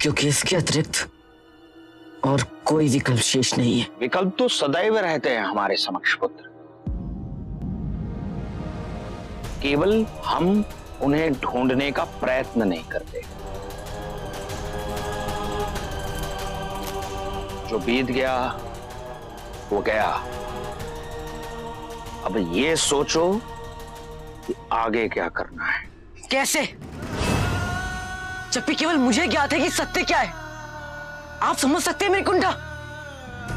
क्योंकि इसके अतिरिक्त और कोई विकल्प शेष नहीं है। विकल्प तो सदैव रहते हैं हमारे समक्ष पुत्र, केवल हम उन्हें ढूंढने का प्रयत्न नहीं करते। जो बीत गया वो गया। अब ये सोचो कि आगे क्या करना है। कैसे? जबकि केवल मुझे ज्ञात है कि सत्य क्या है। आप समझ सकते हैं मेरी कुंठा?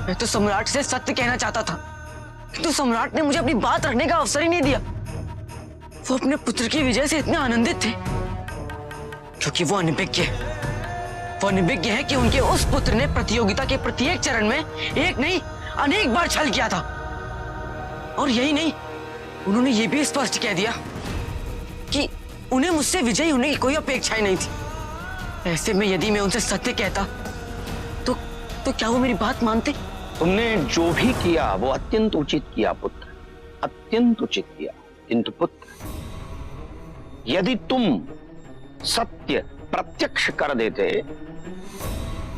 मैं तो सम्राट से सत्य कहना चाहता था, किंतु सम्राट ने मुझे अपनी बात रखने का अवसर ही नहीं दिया। वो अपने पुत्र की विजय से इतने आनंदित थे क्योंकि वो अनभिज्ञ है। वो अनभिज्ञ है कि उनके उस पुत्र ने प्रतियोगिता के प्रत्येक चरण में एक नहीं अनेक बार छल किया था। और यही नहीं, उन्होंने ये भी स्पष्ट कह दिया कि उन्हें मुझसे विजयी होने की कोई अपेक्षा ही नहीं थी। ऐसे में यदि मैं उनसे सत्य कहता तो क्या वो मेरी बात मानते? तुमने जो भी किया वो अत्यंत उचित किया पुत्र, अत्यंत उचित किया। किंतु पुत्र, यदि तुम सत्य प्रत्यक्ष कर देते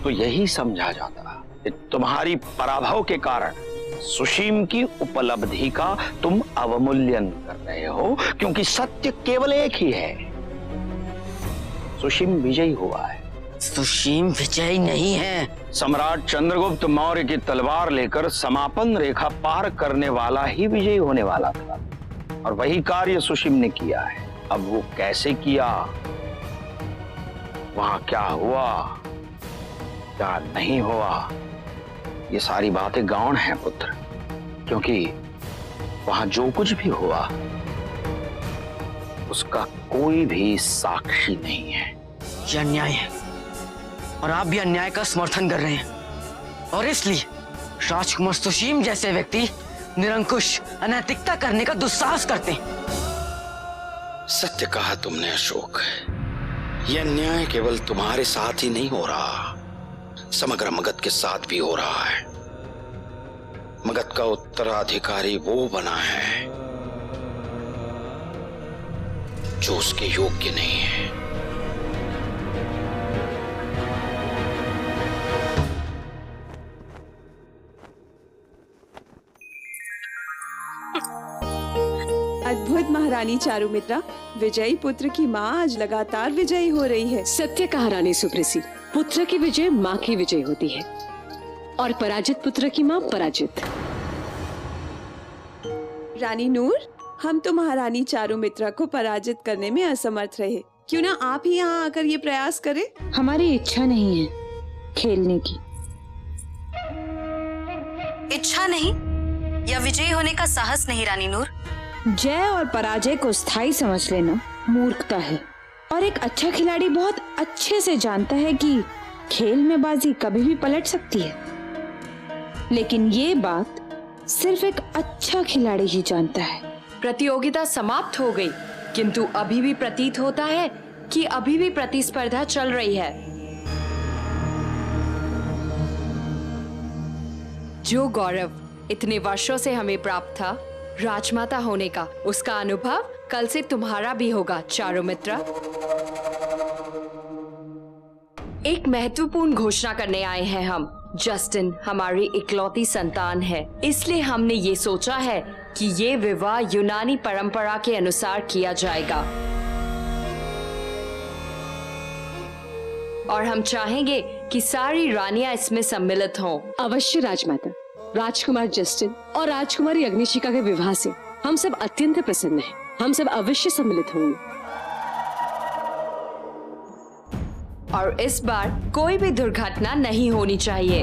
तो यही समझा जाता कि तुम्हारी पराभव के कारण सुशीम की उपलब्धि का तुम अवमूल्यन कर रहे हो, क्योंकि सत्य केवल एक ही है। सुशीम विजयी हुआ है। सुशीम विजयी नहीं है। सम्राट चंद्रगुप्त मौर्य की तलवार लेकर समापन रेखा पार करने वाला ही विजयी होने वाला था, और वही कार्य सुशीम ने किया है। अब वो कैसे किया, वहां क्या हुआ, क्या नहीं हुआ, ये सारी बातें गौण हैं पुत्र, क्योंकि वहां जो कुछ भी हुआ उसका कोई भी साक्षी नहीं है। यह अन्याय है और आप भी अन्याय का समर्थन कर रहे हैं, और इसलिए राजकुमार सुशीम जैसे व्यक्ति निरंकुश अनैतिकता करने का दुस्साहस करते हैं। सत्य कहा तुमने अशोक। यह अन्याय केवल तुम्हारे साथ ही नहीं हो रहा, समग्र मगध के साथ भी हो रहा है। मगध का उत्तराधिकारी वो बना है जो उसके योग्य नहीं है। अद्भुत महारानी चारुमित्रा, विजयी पुत्र की माँ आज लगातार विजयी हो रही है। सत्य कहा रानी सुप्रेसी, पुत्र की विजय माँ की विजय होती है और पराजित पुत्र की माँ पराजित। रानी नूर, हम तो महारानी चारुमित्रा को पराजित करने में असमर्थ रहे। क्यों ना आप ही यहाँ आकर ये प्रयास करें? हमारी इच्छा नहीं है खेलने की। इच्छा नहीं या विजयी होने का साहस नहीं रानी नूर। जय और पराजय को स्थायी समझ लेना मूर्खता है, और एक अच्छा खिलाड़ी बहुत अच्छे से जानता है कि खेल में बाजी कभी भी पलट सकती है। लेकिन ये बात सिर्फ एक अच्छा खिलाड़ी ही जानता है। प्रतियोगिता समाप्त हो गई, किंतु अभी भी प्रतीत होता है कि अभी भी प्रतिस्पर्धा चल रही है। जो गौरव इतने वर्षों से हमें प्राप्त था राजमाता होने का, उसका अनुभव कल से तुम्हारा भी होगा चारुमित्रा। एक महत्वपूर्ण घोषणा करने आए हैं हम। जस्टिन हमारी इकलौती संतान है, इसलिए हमने ये सोचा है कि ये विवाह यूनानी परंपरा के अनुसार किया जाएगा, और हम चाहेंगे कि सारी रानियां इसमें सम्मिलित हों। अवश्य राजमाता। राजकुमार जस्टिन और राजकुमारी अग्निशिखा के विवाह से हम सब अत्यंत प्रसन्न हैं। हम सब अवश्य सम्मिलित होंगे, और इस बार कोई भी दुर्घटना नहीं होनी चाहिए।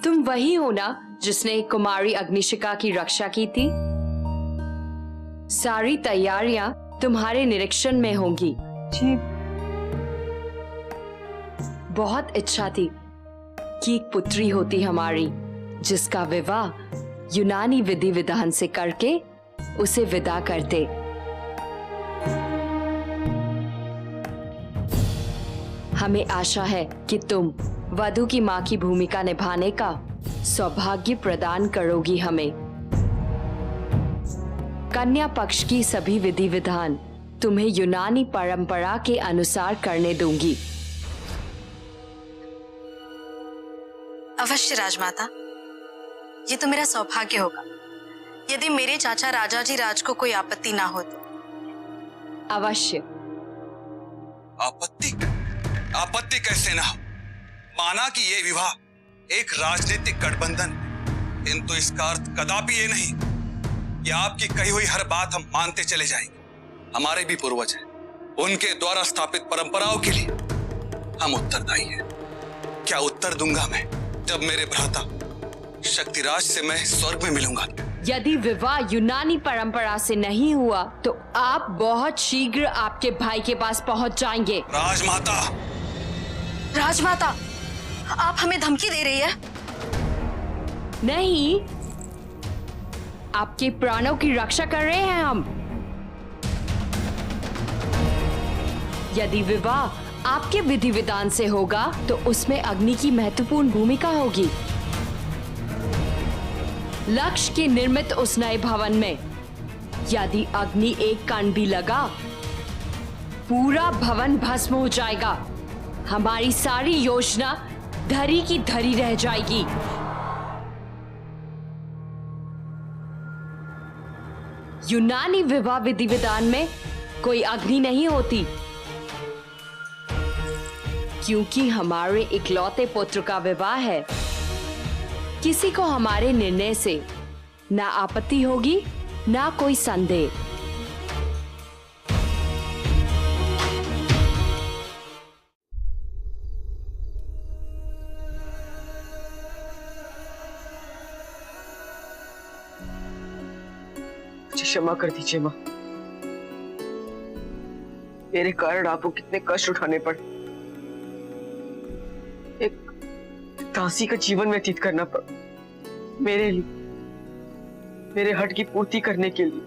तुम वही हो ना जिसने कुमारी अग्निशिखा की रक्षा की थी? सारी तैयारियां तुम्हारे निरीक्षण में होंगी। जी। बहुत इच्छा थी कि एक पुत्री होती हमारी, जिसका विवाह यूनानी विधि विधान से करके उसे विदा करते। हमें आशा है कि तुम वधू की मां की भूमिका निभाने का सौभाग्य प्रदान करोगी हमें। कन्या पक्ष की सभी विधि विधान तुम्हें यूनानी परंपरा के अनुसार करने दूंगी। अवश्य राजमाता, ये तो मेरा सौभाग्य होगा यदि मेरे चाचा राजाजी राज को कोई आपत्ति ना हो तो। अवश्य। आपत्ति? आपत्ति कैसे ना हो? माना कि ये विवाह एक राजनीतिक गठबंधन है, किंतु इसका अर्थ कदापि ये नहीं कि आपकी कही हुई हर बात हम मानते चले जाएंगे। हमारे भी पूर्वज हैं, उनके द्वारा स्थापित परंपराओं के लिए हम उत्तरदायी हैं। क्या उत्तर दूंगा मैं जब मेरे भ्राता शक्तिराज से मैं स्वर्ग में मिलूंगा? यदि विवाह यूनानी परंपरा से नहीं हुआ तो आप बहुत शीघ्र आपके भाई के पास पहुंच जाएंगे। राजमाता! राजमाता, आप हमें धमकी दे रही है? नहीं, आपके प्राणों की रक्षा कर रहे हैं हम। यदि विवाह आपके विधि विधान से होगा तो उसमें अग्नि की महत्वपूर्ण भूमिका होगी। लक्ष्य के निर्मित उस नए भवन में यदि अग्नि एक कण भी लगा, पूरा भवन भस्म हो जाएगा। हमारी सारी योजना धरी की धरी रह जाएगी। यूनानी विवाह विधि विधान में कोई अग्नि नहीं होती, क्योंकि हमारे इकलौते पुत्र का विवाह है। किसी को हमारे निर्णय से ना आपत्ति होगी ना कोई संदेह। मुझे क्षमा कर दीजिए माँ, मेरे कारण आपको कितने कष्ट उठाने पड़े। एक दासी का जीवन व्यतीत करना पड़ा मेरे लिए, मेरे हट की पूर्ति करने के लिए,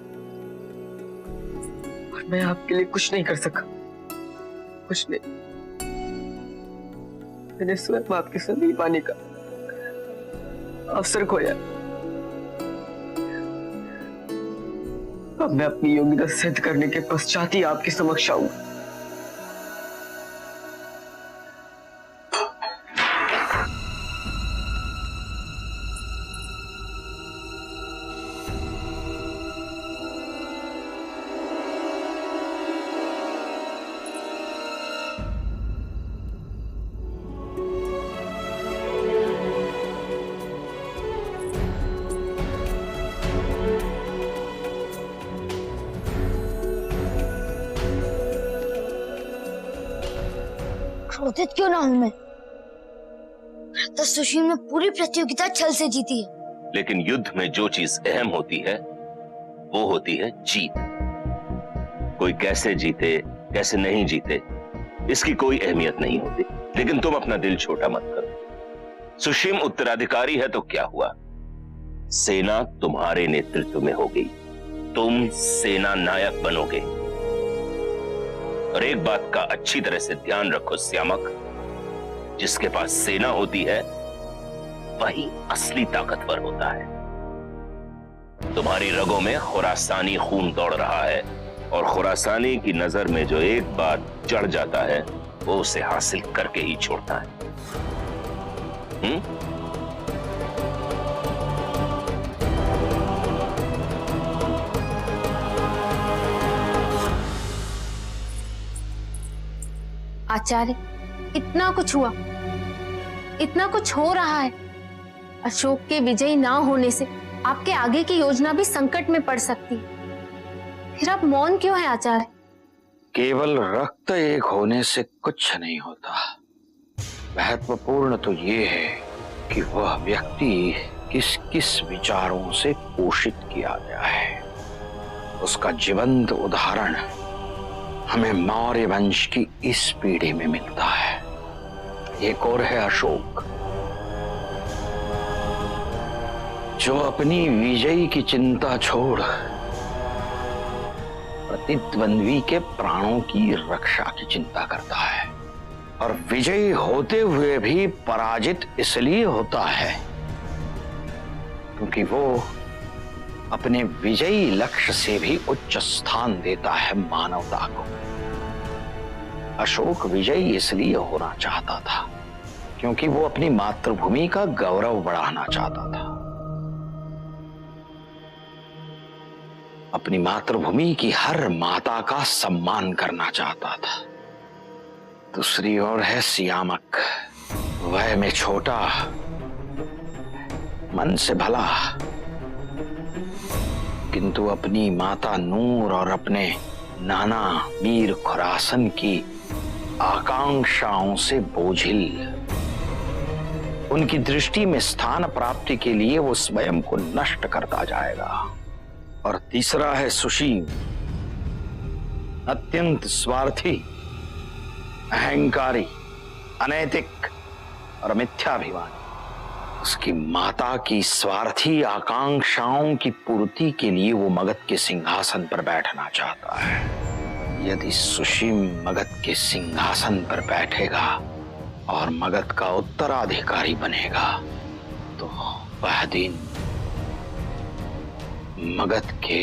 और मैं आपके लिए कुछ नहीं कर सका, कुछ नहीं। मैंने स्वयं आपके समीप पाने का अवसर खोया। अब मैं अपनी योग्यता सिद्ध करने के पश्चात ही आपके समक्ष आऊंगा। क्रोधित क्यों ना हूं मैं? तो सुशील ने पूरी प्रतियोगिता छल से जीती है। लेकिन युद्ध में जो चीज अहम होती है वो होती है जीत। कोई कैसे जीते कैसे नहीं जीते इसकी कोई अहमियत नहीं होती। लेकिन तुम अपना दिल छोटा मत करो। सुशील उत्तराधिकारी है तो क्या हुआ, सेना तुम्हारे नेतृत्व में हो गई, तुम सेना नायक बनोगे। और एक बात का अच्छी तरह से ध्यान रखो श्यामक, जिसके पास सेना होती है वही असली ताकतवर होता है। तुम्हारी रगों में खुरासानी खून दौड़ रहा है, और खुरासानी की नजर में जो एक बात चढ़ जाता है वो उसे हासिल करके ही छोड़ता है। आचार्य, इतना कुछ हुआ, इतना कुछ हो रहा है। अशोक के विजयी ना होने से आपके आगे की योजना भी संकट में पड़ सकती है। फिर आप मौन क्यों है आचार्य? केवल रक्त एक होने से कुछ नहीं होता। महत्वपूर्ण तो ये है कि वह व्यक्ति किस किस विचारों से पोषित किया गया है। उसका जीवंत उदाहरण हमें मौर्य वंश की इस पीढ़ी में मिलता है। एक और है अशोक, जो अपनी विजयी की चिंता छोड़ प्रतिद्वंद्वी के प्राणों की रक्षा की चिंता करता है, और विजयी होते हुए भी पराजित इसलिए होता है क्योंकि वो अपने विजयी लक्ष्य से भी उच्च स्थान देता है मानवता को। अशोक विजयी इसलिए होना चाहता था क्योंकि वो अपनी मातृभूमि का गौरव बढ़ाना चाहता था, अपनी मातृभूमि की हर माता का सम्मान करना चाहता था। दूसरी ओर है सियामक, वह में छोटा, मन से भला, किंतु अपनी माता नूर और अपने नाना मीर खुरासन की आकांक्षाओं से बोझिल। उनकी दृष्टि में स्थान प्राप्ति के लिए वो स्वयं को नष्ट करता जाएगा। और तीसरा है सुशील, अत्यंत स्वार्थी, अहंकारी, अनैतिक और मिथ्याभिमानी। उसकी माता की स्वार्थी आकांक्षाओं की पूर्ति के लिए वो मगध के सिंहासन पर बैठना चाहता है। यदि सुशील मगध के सिंहासन पर बैठेगा और मगध का उत्तराधिकारी बनेगा तो वह दिन मगध के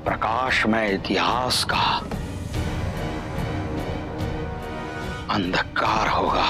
प्रकाशमय इतिहास का अंधकार होगा।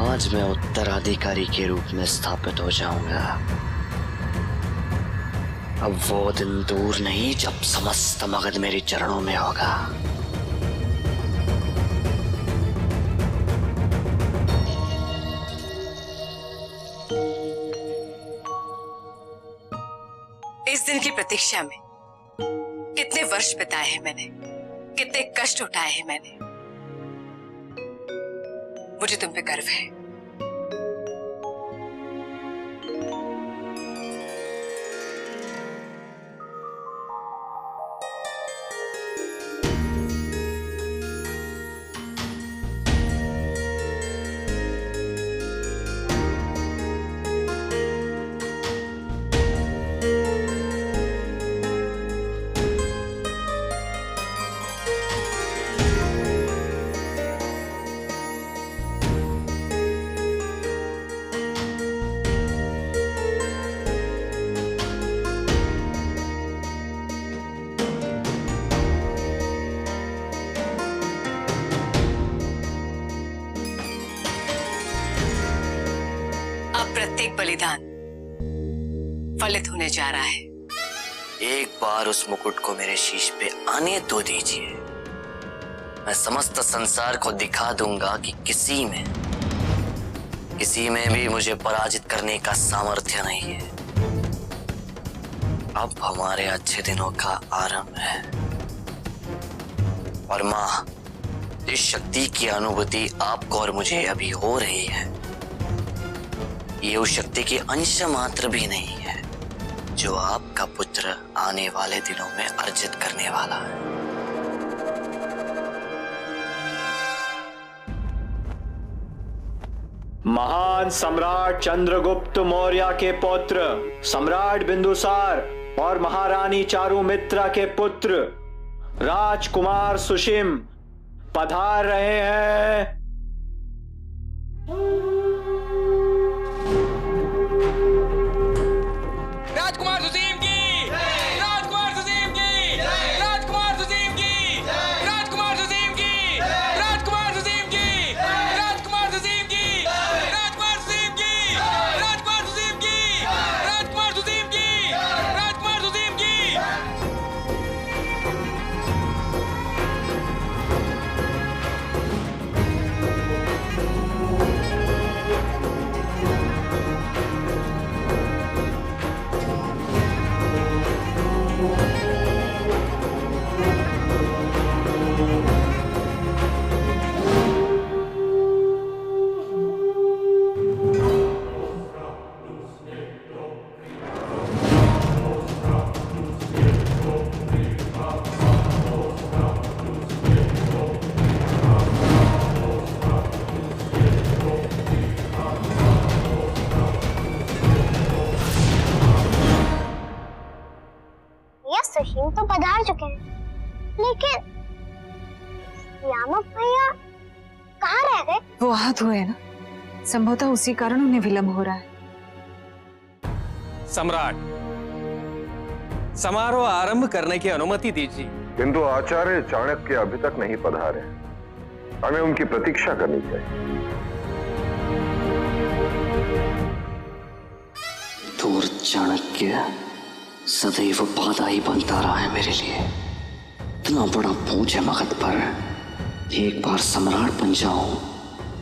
आज मैं उत्तराधिकारी के रूप में स्थापित हो जाऊंगा। अब वो दिन दूर नहीं जब समस्त मगध मेरे चरणों में होगा। इस दिन की प्रतीक्षा में कितने वर्ष बिताए हैं मैंने, कितने कष्ट उठाए हैं मैंने। मुझे तुम पे गर्व है। प्रत्येक बलिदान फलित होने जा रहा है। एक बार उस मुकुट को मेरे शीश पे आने तो दीजिए। मैं समस्त संसार को दिखा दूंगा कि किसी में भी मुझे पराजित करने का सामर्थ्य नहीं है। अब हमारे अच्छे दिनों का आरंभ है। और मां, इस शक्ति की अनुभूति आपको और मुझे अभी हो रही है। ये उस शक्ति की अंश मात्र भी नहीं है जो आपका पुत्र आने वाले दिनों में अर्जित करने वाला है। महान सम्राट चंद्रगुप्त मौर्य के पुत्र सम्राट बिंदुसार और महारानी चारुमित्रा के पुत्र राजकुमार सुशिम पधार रहे हैं। राजकुमार सुसीम की, राजकुमार सुसीम की, राजकुमार सुसीम की, राजकुमार सुसीम की, राजकुमार सुसीम की, राजकुमार सुसीम की, राजकुमार सुसीम की, राजकुमार सुसीम की, राजकुमार सुसीम की, राजकुमार सुसीम की। भैया सुशील तो पधार चुके हैं, लेकिन यामक भैया कहाँ रह गए? वो आहत हुए हैं ना, संभवतः उसी कारण उन्हें विलंब हो रहा है। सम्राट, समारोह आरंभ करने की अनुमति दीजिए। किंतु आचार्य चाणक्य अभी तक नहीं पधारे, हमें उनकी प्रतीक्षा करनी चाहिए। दूर चाणक्य सदैव बाधा ही बनता रहा है मेरे लिए। इतना बड़ा बोझ है मगध पर, एक बार सम्राट बन जाऊं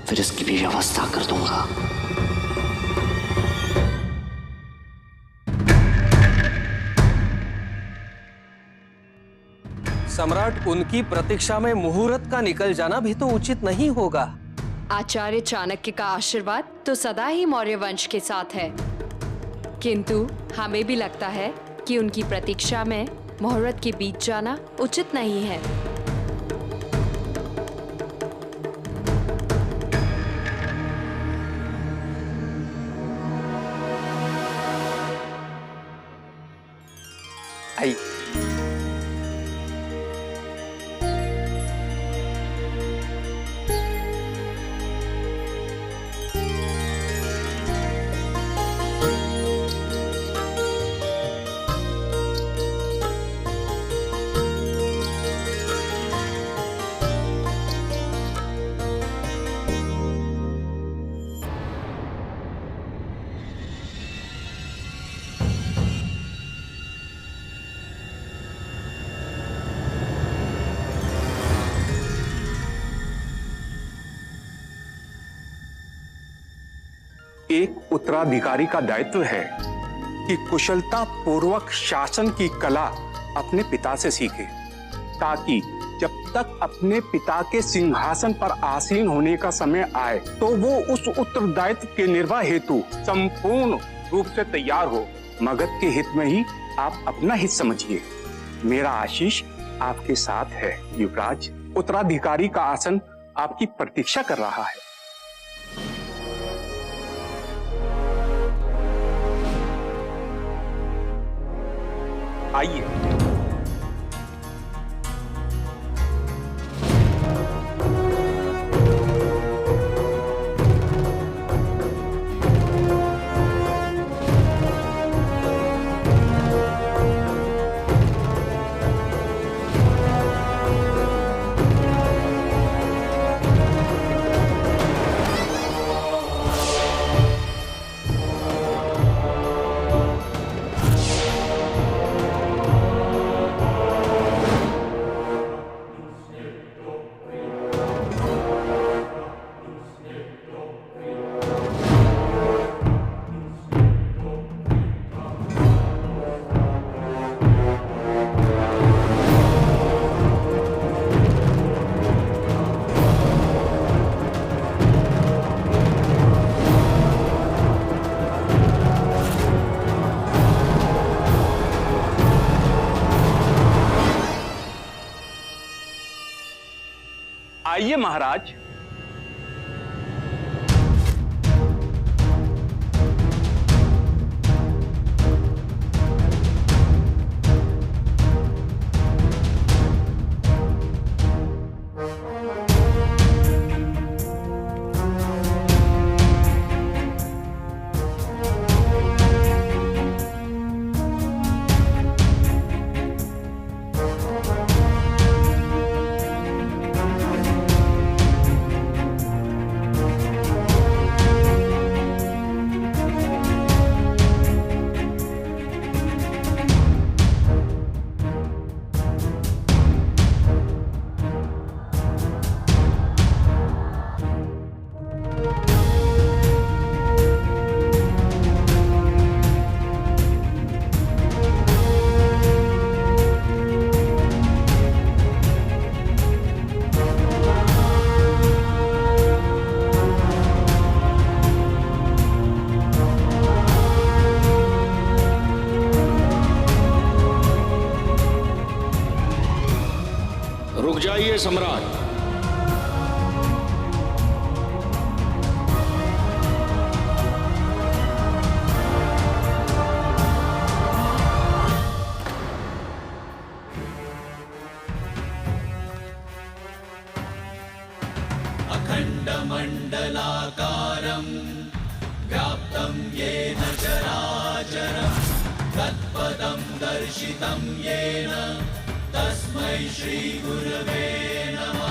फिर इसकी भी व्यवस्था कर दूंगा। सम्राट, उनकी प्रतीक्षा में मुहूर्त का निकल जाना भी तो उचित नहीं होगा। आचार्य चाणक्य का आशीर्वाद तो सदा ही मौर्य वंश के साथ है, किंतु हमें भी लगता है कि उनकी प्रतीक्षा में मुहूर्त के बीच जाना उचित नहीं है। आई एक उत्तराधिकारी का दायित्व है कि कुशलता पूर्वक शासन की कला अपने पिता से सीखे, ताकि जब तक अपने पिता के सिंहासन पर आसीन होने का समय आए तो वो उस उत्तरदायित्व के निर्वाह हेतु संपूर्ण रूप से तैयार हो। मगध के हित में ही आप अपना हित समझिए। मेरा आशीष आपके साथ है युवराज। उत्तराधिकारी का आसन आपकी प्रतीक्षा कर रहा है। आइए। आइए महाराज। रुक जाइए सम्राट। येन तस्मै श्री गुरवे नमः।